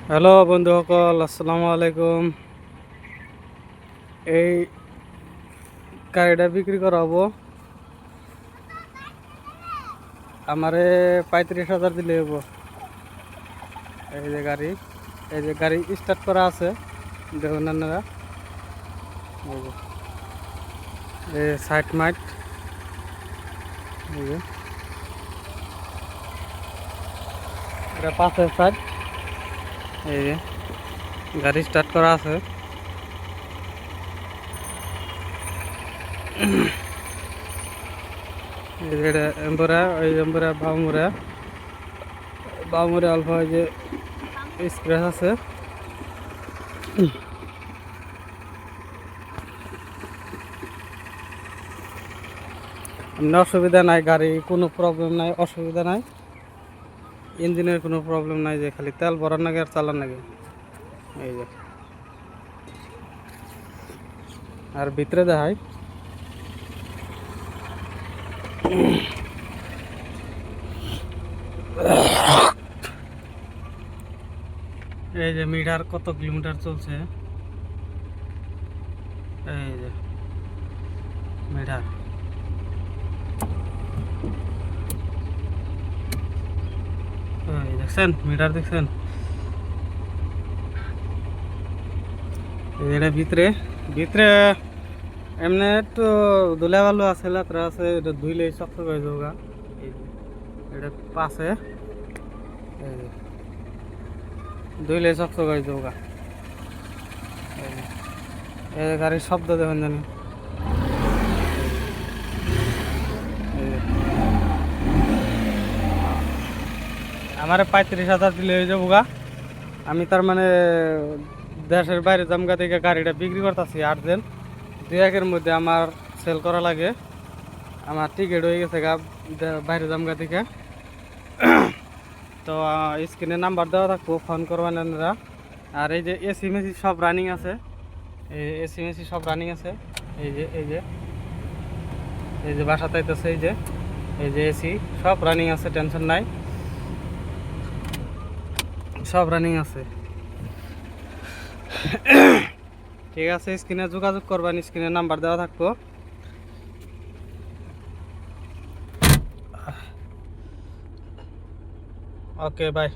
Hello বন্ধুসকল, আসসালামু আলাইকুম। এই গাড়িটা বিক্রি করা হবো। আমারে 35,000 দিলে হবো। এই যে গাড়ি, এই যে গাড়ি স্টার্ট করা আছে, দেখুন আপনারা। এই সাইড মাইট, এই যে এটা পাশের সাইড। এই যে গাড়ি স্টার্ট করা আছে। এই যে এটা এম্বুরা, ওই এম্বুরা বাউমুরা, বাউমুরা অল্প এই যে স্ক্র্যাচ আছে। এমনি অসুবিধা নাই, গাড়ি কোনো প্রবলেম নাই, অসুবিধা নাই, ইঞ্জিনের কোনো প্রবলেম নাই, যে খালি তেল ভরার নাগে আর চালান নাগে। এই যে আর ভিতরে দেখাই, এই যে মিটার কত কিলোমিটার চলছে, এই যে মিটার। এই দেখছেন মিটার, দেখছেন এটা ভিতরে ভিতরে এমনি একটু ধুলা ভালো আছে, লাত্রা আছে, এটা ধুইলে শক্ত হয়ে যাওগা। এই যে এটা পাশে, এই যে ধুইলে শক্ত হয়ে যাওগা। এই যে গাড়ির শব্দ দেখুন জানি। আমার 35,000 দিলে হয়ে যাবো গা। আমি তার মানে দেশের বাইরে জামগা থেকে গাড়িটা বিক্রি করতেছি আর্জেন্ট, 2-1 মধ্যে আমার সেল করা লাগে। আমার টিকিট হয়ে গেছে গা বাইরে জামগা থেকে। তো স্ক্রিনে নাম্বার দেওয়া থাকবো, ফোন করবেন আপনারা। আর এই যে এসি মেসি সব রানিং আছে, এই এসি মেসি সব রানিং আছে। এই যে এই যে এই যে বাসা তাইতেছে, এই যে এসি সব রানিং আছে, টেনশন নাই, সব রানিং আছে। ঠিক আছে, স্ক্রিনে যোগাযোগ করবেন, স্ক্রিনে নাম্বার দেওয়া থাকবো। ওকে, বাই।